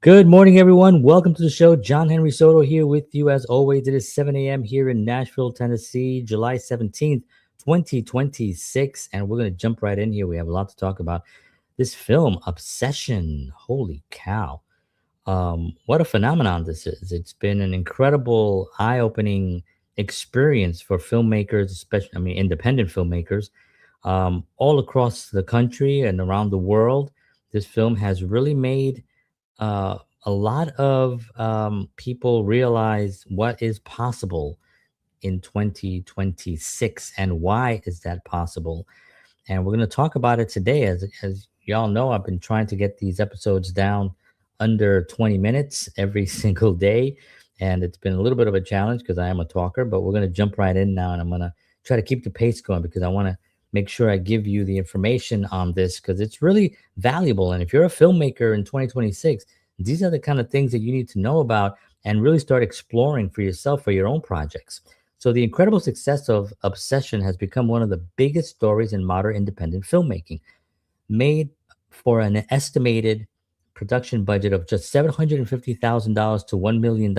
Good morning, everyone. Welcome to the show. John Henry Soto here with you as always. It is 7 a.m. here in Nashville, Tennessee, July 17th, 2026. And we're going to jump right in here. We have a lot to talk about. This film, Obsession. Holy cow. What a phenomenon this is. It's been an incredible, eye opening experience for filmmakers, especially, independent filmmakers all across the country and around the world. This film has really made a lot of people realize what is possible in 2026 and why is that possible. And we're going to talk about it today. As y'all know, I've been trying to get these episodes down under 20 minutes every single day. And it's been a little bit of a challenge because I am a talker, but we're going to jump right in now. And I'm going to try to keep the pace going because I want to make sure I give you the information on this because it's really valuable. And if you're a filmmaker in 2026, these are the kind of things that you need to know about and really start exploring for yourself for your own projects. So, the incredible success of Obsession has become one of the biggest stories in modern independent filmmaking. Made for an estimated production budget of just $750,000 to $1 million,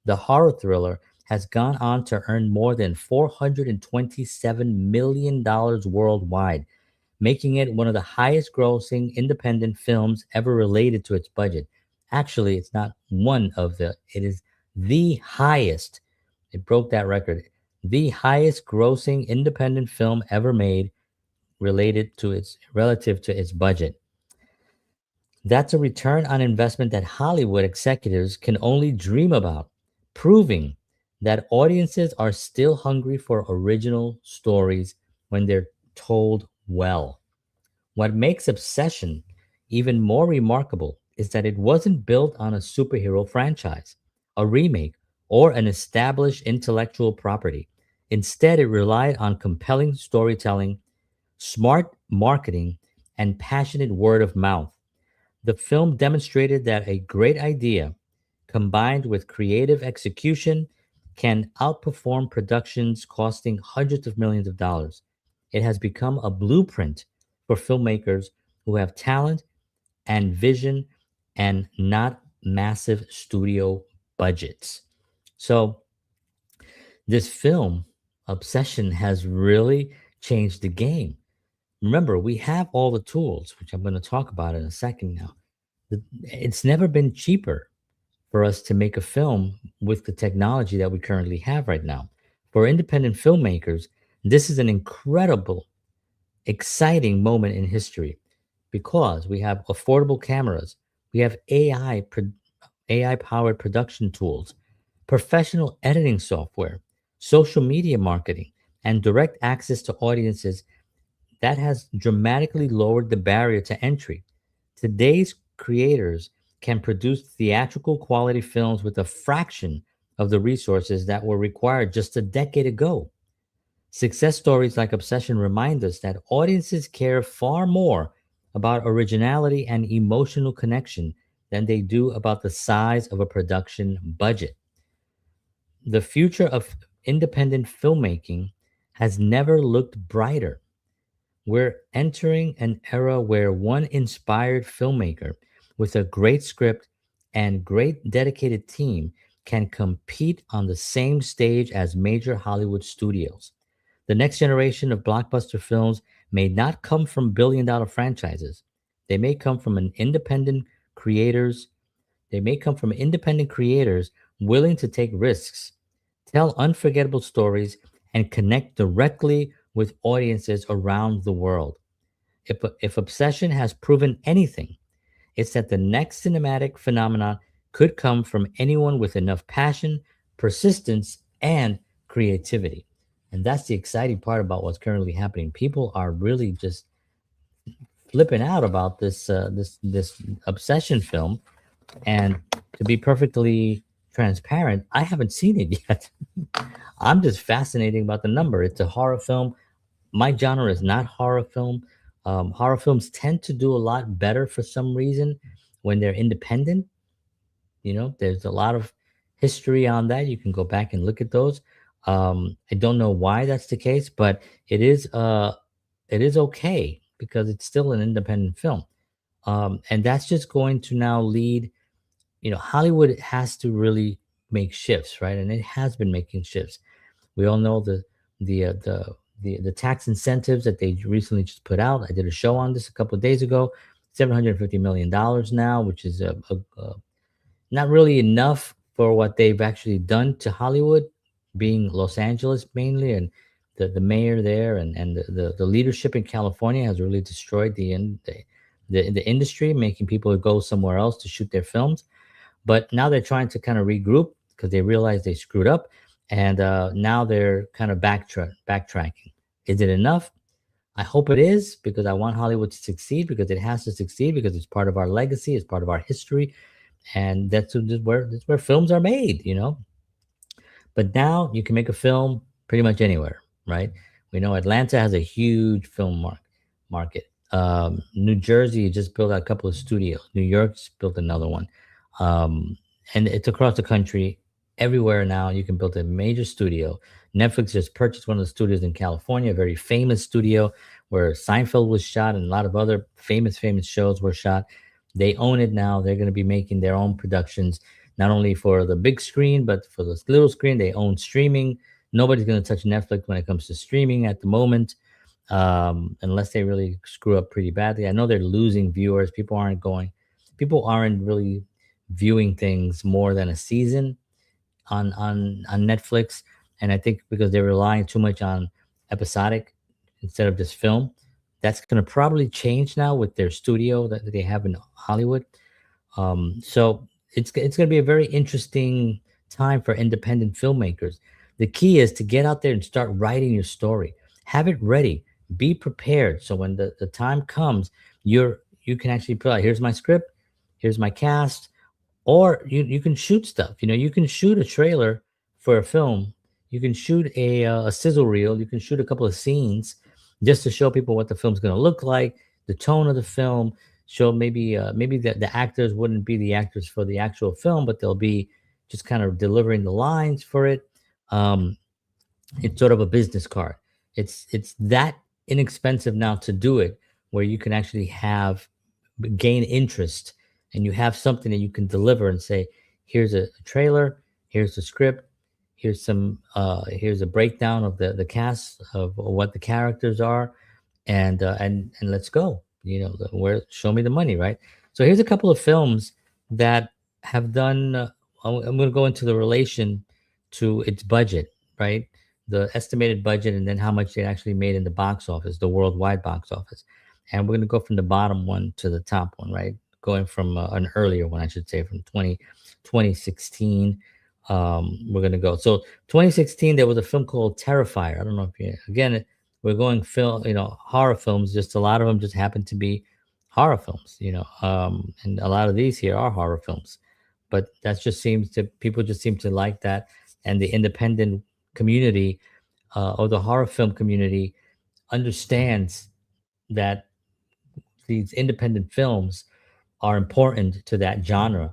the horror thriller has gone on to earn more than $427 million worldwide, making it one of the highest grossing independent films ever related to its budget. Actually, it's not one of it is the highest. It broke that record. The highest grossing independent film ever made relative to its budget. That's a return on investment that Hollywood executives can only dream about, proving that audiences are still hungry for original stories when they're told well. What makes Obsession even more remarkable is that it wasn't built on a superhero franchise, a remake, or an established intellectual property. Instead, it relied on compelling storytelling, smart marketing, and passionate word of mouth. The film demonstrated that a great idea, combined with creative execution, can outperform productions costing hundreds of millions of dollars. It has become a blueprint for filmmakers who have talent and vision and not massive studio budgets. So, this film, Obsession, has really changed the game. Remember, we have all the tools, which I'm going to talk about in a second now. It's never been cheaper for us to make a film with the technology that we currently have right now. For independent filmmakers, this is an incredible, exciting moment in history because we have affordable cameras, we have AI powered production tools, professional editing software, social media marketing, and direct access to audiences that has dramatically lowered the barrier to entry. Today's creators can produce theatrical quality films with a fraction of the resources that were required just a decade ago. Success stories like Obsession remind us that audiences care far more about originality and emotional connection than they do about the size of a production budget. The future of independent filmmaking has never looked brighter. We're entering an era where one inspired filmmaker with a great script and great dedicated team can compete on the same stage as major Hollywood studios. The next generation of blockbuster films may not come from billion-dollar franchises. They may come from an independent creators. They may come from independent creators willing to take risks, tell unforgettable stories, and connect directly with audiences around the world. If Obsession has proven anything, it's that the next cinematic phenomenon could come from anyone with enough passion, persistence, and creativity. And that's the exciting part about what's currently happening. People are really just flipping out about this Obsession film. And to be perfectly transparent, I haven't seen it yet. I'm just fascinated about the number. It's a horror film. My genre is not horror film. Horror films tend to do a lot better for some reason when they're independent. There's a lot of history on that. You can go back and look at those. I don't know why that's the case, but it is okay because it's still an independent film, and that's just going to now lead. Hollywood has to really make shifts, right? And it has been making shifts. We all know the tax incentives that they recently just put out. I did a show on this a couple of days ago. $750 million now, which is not really enough for what they've actually done to Hollywood, being Los Angeles mainly, and the mayor there and the leadership in California has really destroyed the industry, making people go somewhere else to shoot their films. But now they're trying to kind of regroup because they realize they screwed up, and now they're kind of backtracking. Is it enough? I hope it is, because I want Hollywood to succeed, because it has to succeed, because it's part of our legacy, it's part of our history, and that's where films are made. But now you can make a film pretty much anywhere, right? We know Atlanta has a huge film market. New Jersey just built a couple of studios. New York's built another one, um, and it's across the country. Everywhere now you can build a major studio. Netflix just purchased one of the studios in California, a very famous studio where Seinfeld was shot and a lot of other famous shows were shot. They own it now. They're going to be making their own productions, not only for the big screen, but for the little screen. They own streaming. Nobody's going to touch Netflix when it comes to streaming at the moment, unless they really screw up pretty badly. I know they're losing viewers. People aren't really viewing things more than a season on Netflix, and I think because they're relying too much on episodic instead of just film. That's going to probably change now with their studio that they have in Hollywood. So it's going to be a very interesting time for independent filmmakers. The key is to get out there and start writing your story. Have it ready. Be prepared. So when the time comes, you can actually put out, here's my script, here's my cast, or you can shoot stuff. You can shoot a trailer for a film. You can shoot a sizzle reel. You can shoot a couple of scenes just to show people what the film's going to look like, the tone of the film. Show maybe the actors wouldn't be the actors for the actual film, but they'll be just kind of delivering the lines for it. Um, it's sort of a business card. It's that inexpensive now to do it, where you can actually have gain interest, and you have something that you can deliver and say, here's a trailer, here's the script, here's a breakdown of the cast of what the characters are, and let's go. Where show me the money, right? So here's a couple of films that have done. I'm going to go into the relation to its budget, right? The estimated budget, and then how much they actually made in the box office, the worldwide box office. And we're going to go from the bottom one to the top one, right? Going from an earlier one, I should say, from 2016. We're going to go. So 2016, there was a film called Terrifier. I don't know if again, we're going horror films. Just a lot of them just happen to be horror films, and a lot of these here are horror films. But that just seems to people just seem to like that, and the independent community, or the horror film community, understands that these independent films are important to that genre,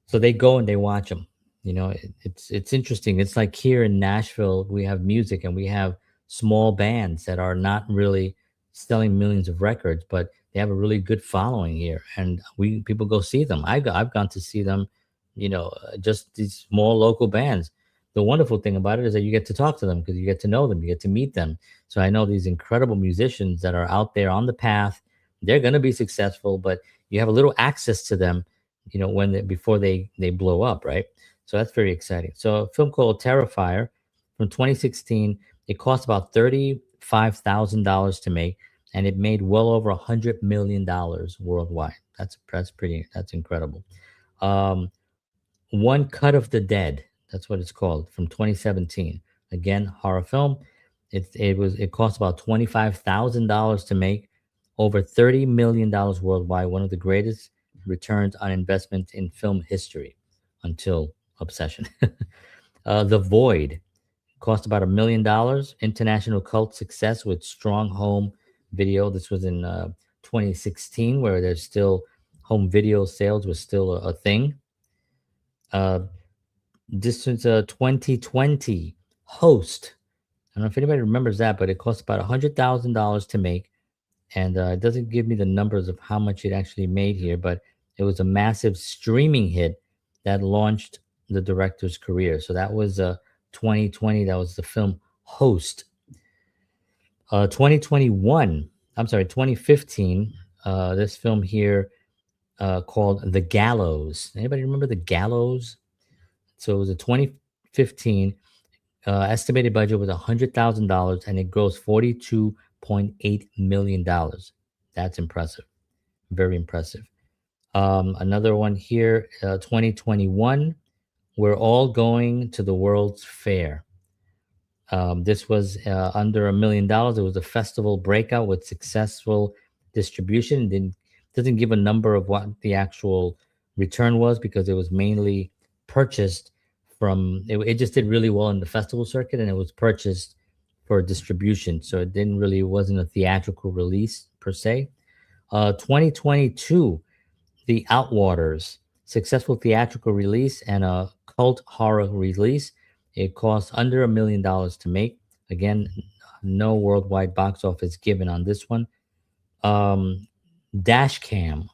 so they go and they watch them. It's interesting. It's like here in Nashville, we have music and we have small bands that are not really selling millions of records, but they have a really good following here, and we people go see them. I've gone to see them, just these small local bands. The wonderful thing about it is that you get to talk to them, because you get to know them, you get to meet them. So I know these incredible musicians that are out there on the path. They're going to be successful, but you have a little access to them, before they blow up, right? So that's very exciting. So a film called Terrifier from 2016. It cost about $35,000 to make, and it made well over $100 million worldwide. That's incredible. Um, One Cut of the Dead. That's what it's called, from 2017. Again, horror film. It cost about $25,000 to make, over $30 million worldwide. One of the greatest returns on investment in film history, until Obsession. The Void cost about $1 million. International cult success with strong home video. This was in 2016, where there's still home video sales was still a thing. Uh, this is 2020 Host. I don't know if anybody remembers that, but it cost about $100,000 to make, and it doesn't give me the numbers of how much it actually made here, but it was a massive streaming hit that launched the director's career. So that was 2020. That was the film Host. 2021, I'm sorry, 2015, this film here called The Gallows. Anybody remember The Gallows? So it was a 2015, estimated budget was $100,000 and it grossed $42.8 million. That's impressive. Very impressive. Another one here, 2021, We're All Going to the World's Fair. This was under $1 million. It was a festival breakout with successful distribution. Didn't Doesn't give a number of what the actual return was because it was mainly purchased from. It just did really well in the festival circuit, and it was purchased for distribution. So it didn't really wasn't a theatrical release per se. 2022, The Outwaters, successful theatrical release and a cult horror release. It cost under $1 million to make. Again, no worldwide box office given on this one. Um, Dash Cam,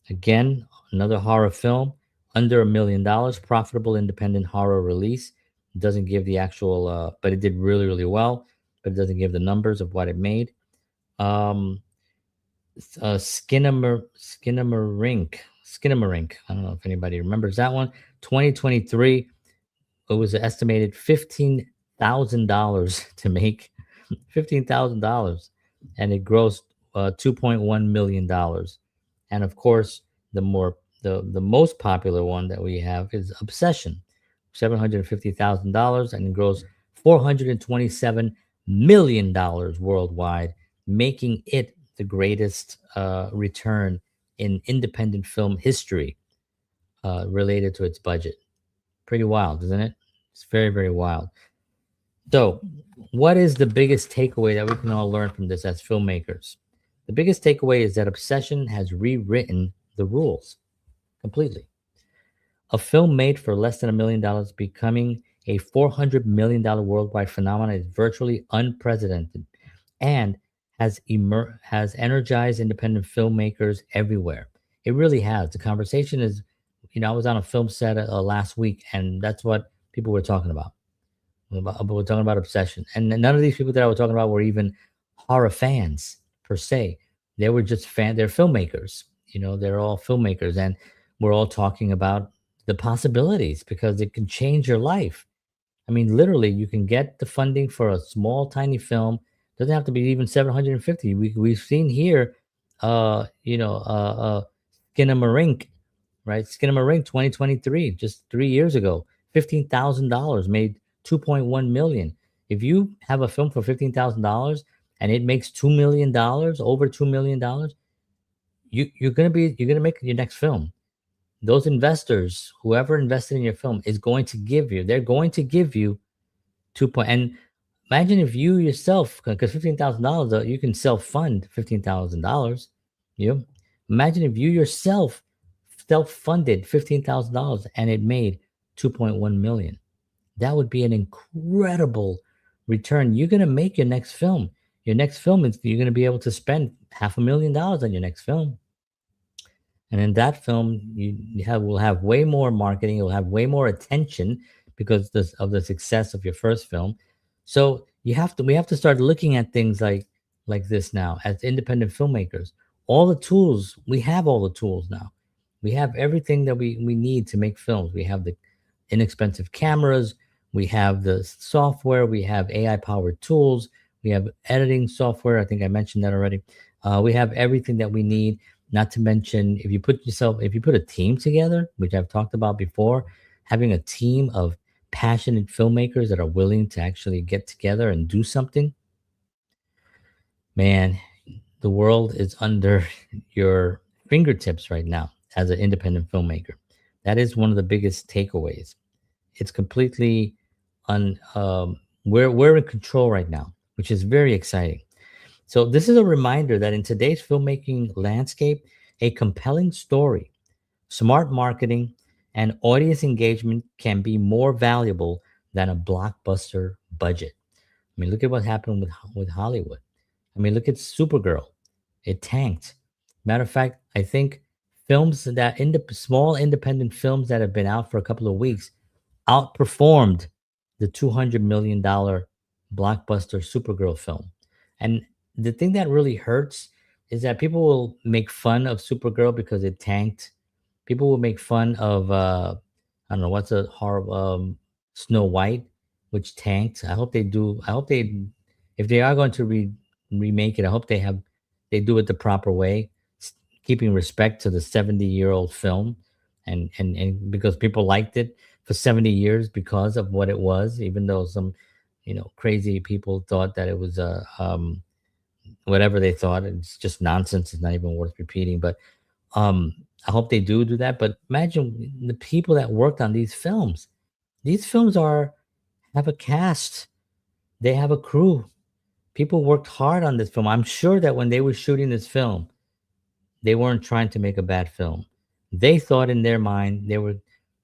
again, another horror film, under $1 million, profitable independent horror release. Doesn't give the actual, but it did really, really well, but it doesn't give the numbers of what it made. Um, Skinamarink. I don't know if anybody remembers that one. 2023. It was an estimated $15,000 to make. $15,000, and it grossed $2.1 million. And of course, the most popular one that we have is Obsession, $750,000, and it grossed $427 million worldwide, making it the greatest return in independent film history related to its budget. Pretty wild, isn't it? It's very, very wild. So, what is the biggest takeaway that we can all learn from this as filmmakers? The biggest takeaway is that Obsession has rewritten the rules completely. A film made for less than $1 million becoming a $400 million worldwide phenomenon is virtually unprecedented and has energized independent filmmakers everywhere. It really has. The conversation is, I was on a film set last week, and that's what people were talking about. We're talking about Obsession, and none of these people that I was talking about were even horror fans per se. They were just they're filmmakers. They're all filmmakers, and we're all talking about the possibilities because it can change your life. I mean, literally, you can get the funding for a small, tiny film. Doesn't have to be even 750. We've seen here, Skinamarink, right? Skinamarink 2023, just 3 years ago, $15,000 made 2.1 million. If you have a film for $15,000 and it makes $2 million, over $2 million, you're gonna make your next film. Those investors, whoever invested in your film, is going to give you. They're going to give you and imagine if you yourself, because $15,000, you can self fund $15,000. You imagine if you yourself self funded $15,000 and it made 2.1 million. That would be an incredible return. You're going to make your next film. Your next film is you're going to be able to spend $500,000 on your next film. And in that film, will have way more marketing. You'll have way more attention because of the success of your first film. So we have to start looking at things like this now as independent filmmakers. We have all the tools now. We have everything that we need to make films. We have the inexpensive cameras. We have the software. We have AI powered tools. We have editing software. I think I mentioned that already. We have everything that we need. Not to mention, if you put a team together, which I've talked about before, having a team of passionate filmmakers that are willing to actually get together and do something, man, the world is under your fingertips right now as an independent filmmaker. That is one of the biggest takeaways. It's completely we're in control right now, which is very exciting. So this is a reminder that in today's filmmaking landscape, a compelling story, smart marketing, and audience engagement can be more valuable than a blockbuster budget. I mean, look at what happened with Hollywood. I mean, look at Supergirl. It tanked. Matter of fact, I think films that small independent films that have been out for a couple of weeks outperformed the $200 million blockbuster Supergirl film. And the thing that really hurts is that people will make fun of Supergirl because it tanked. People will make fun of I don't know what's a horror Snow White, which tanked. I hope they do. I hope they, if they are going to remake it, I hope they do it the proper way, s- keeping respect to the 70-year-old film, and because people liked it for 70 years because of what it was, even though some, crazy people thought that it was whatever they thought. It's just nonsense. It's not even worth repeating. But um, I hope they do that. But imagine the people that worked on these films. These films are have a cast. They have a crew. People worked hard on this film. I'm sure that when they were shooting this film, they weren't trying to make a bad film. They thought in their mind they were,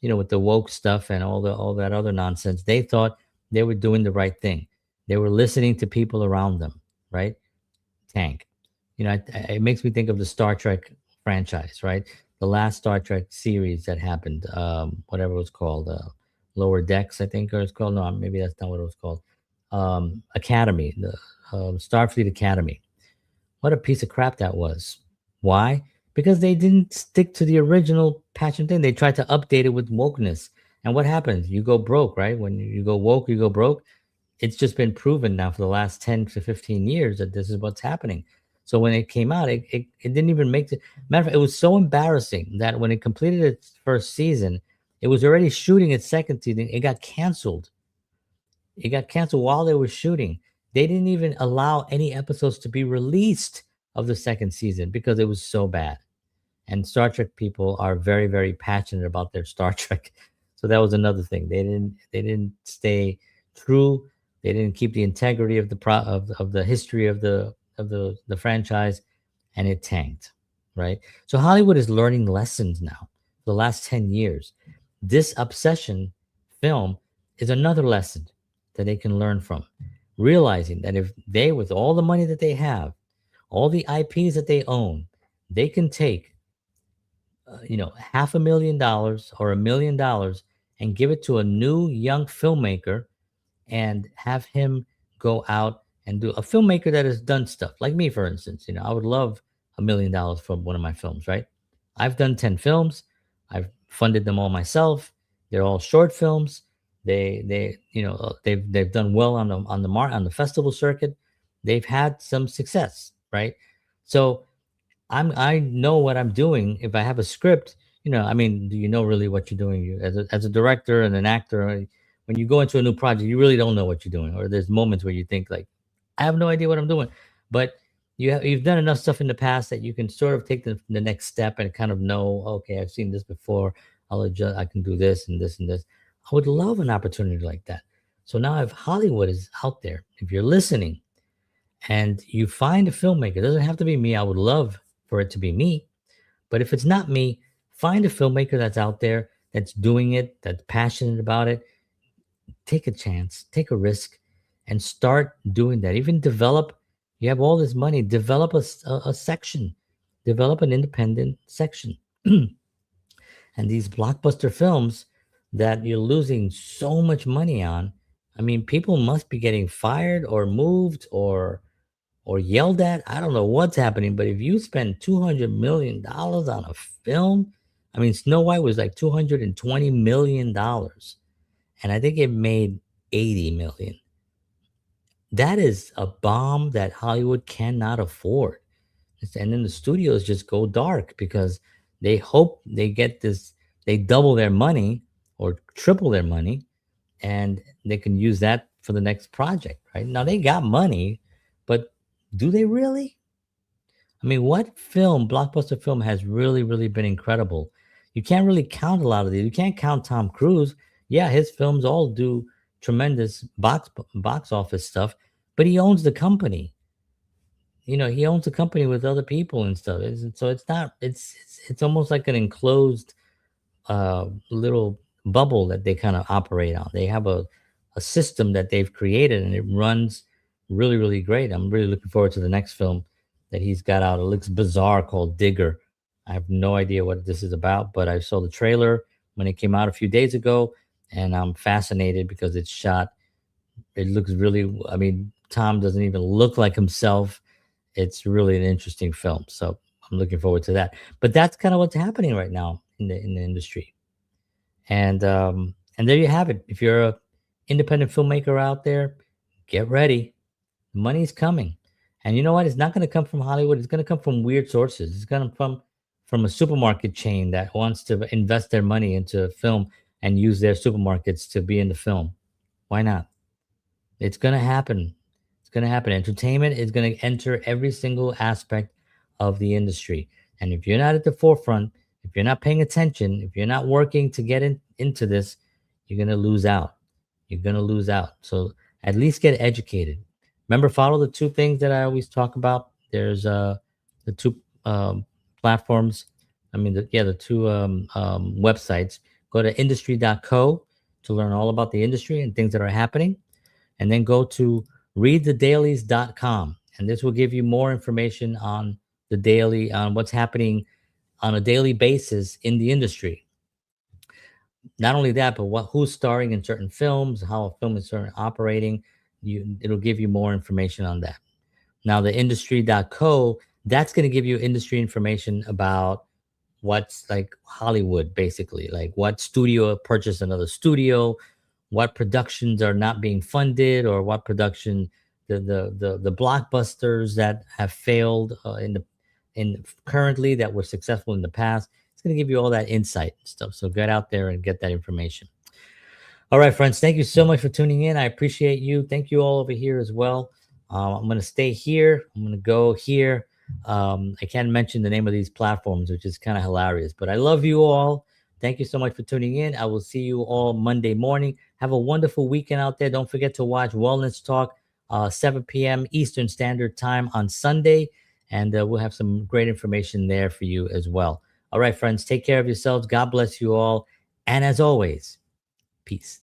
with the woke stuff and all that other nonsense. They thought they were doing the right thing. They were listening to people around them, right? Tank. It makes me think of the Star Trek franchise, right? The last Star Trek series that happened, whatever it was called, Lower Decks, I think, or it's called. No, maybe that's not what it was called. Academy, the Starfleet Academy. What a piece of crap that was. Why? Because they didn't stick to the original passion thing. They tried to update it with wokeness. And what happens? You go broke, right? When you go woke, you go broke. It's just been proven now for the last 10 to 15 years that this is what's happening. So when it came out, it didn't even make the matter of fact, it was so embarrassing that when it completed its first season, it was already shooting its second season. It got canceled. It got canceled while they were shooting. They didn't even allow any episodes to be released of the second season because it was so bad. And Star Trek people are very, very passionate about their Star Trek. So that was another thing. They didn't stay true. They didn't keep the integrity of of the history of the franchise, and it tanked, right? So Hollywood is learning lessons now. The last 10 years, this obsession film is another lesson that they can learn from, realizing that if they, with all the money that they have, all the IPs that they own, they can take $500,000 or $1 million and give it to a new young filmmaker and have him go out and do a filmmaker that has done stuff like me, for instance. I would love $1 million for one of my films, right? I've done 10 films. I've funded them all myself. They're all short films. They've done well on the festival circuit. They've had some success, right? So I know what I'm doing. If I have a script, I mean, do you know really what you're doing? As a director and an actor, when you go into a new project, you really don't know what you're doing. Or there's moments where you think like, I have no idea what I'm doing. But you've done enough stuff in the past that you can sort of take the next step and kind of know, okay, I've seen this before. I'll adjust. I can do this and this and this. I would love an opportunity like that. So now, if Hollywood is out there, if you're listening, and you find a filmmaker, it doesn't have to be me. I would love for it to be me. But if it's not me, find a filmmaker that's out there, that's doing it, that's passionate about it. Take a chance, take a risk, and start doing that. Even develop, you have all this money, develop a section, develop an independent section. And these blockbuster films that you're losing so much money on, I mean, people must be getting fired or moved or yelled at. I don't know what's happening, but if you spend $200 million on a film, I mean, Snow White was like $220 million, and I think it made 80 million. That is a bomb that Hollywood cannot afford. And then the studios just go dark because they hope they get this, they double their money or triple their money, and they can use that for the next project, right? Now they got money, but do they really? I mean, what film, blockbuster film, has really, really been incredible? You can't really count a lot of these. You can't count Tom Cruise. Yeah, his films all do tremendous box office stuff, but he owns the company. He owns the company with other people and stuff. So it's not. It's almost like an enclosed little bubble that they kind of operate on. They have a system that they've created, and it runs really, really great. I'm really looking forward to the next film that he's got out. It looks bizarre, called Digger. I have no idea what this is about, but I saw the trailer when it came out a few days ago, and I'm fascinated because it's shot. It looks really, I mean, Tom doesn't even look like himself. It's really an interesting film. So I'm looking forward to that. But that's kind of what's happening right now in the industry. And there you have it. If you're a independent filmmaker out there, get ready. The money's coming. And you know what? It's not going to come from Hollywood. It's going to come from weird sources. It's going to come from a supermarket chain that wants to invest their money into film and use their supermarkets to be in the film. Why not? It's going to happen. It's going to happen. Entertainment is going to enter every single aspect of the industry. And if you're not at the forefront, if you're not paying attention, if you're not working to get into this, you're going to lose out. You're going to lose out. So at least get educated. Remember, follow the two things that I always talk about. There's the two platforms. I mean, the two websites. Go to industry.co to learn all about the industry and things that are happening, and then go to readthedailies.com. And this will give you more information on the daily, on what's happening on a daily basis in the industry. Not only that, but who's starring in certain films, how a film is operating. It'll give you more information on that. Now, the industry.co, that's going to give you industry information about what's like Hollywood, basically, like what studio purchased another studio, what productions are not being funded, or what production the blockbusters that have failed in currently that were successful in the past. It's going to give you all that insight and stuff. So get out there and get that information. All right, friends. Thank you so much for tuning in. I appreciate you. Thank you all over here as well. I'm going to stay here. I'm going to go here. I can't mention the name of these platforms, which is kind of hilarious, but I love you all. Thank you so much for tuning in. I will see you all Monday morning. Have a wonderful weekend out there. Don't forget to watch Wellness Talk, 7 p.m. Eastern Standard Time on Sunday, and we'll have some great information there for you as well. All right, friends, take care of yourselves. God bless you all. And as always, peace.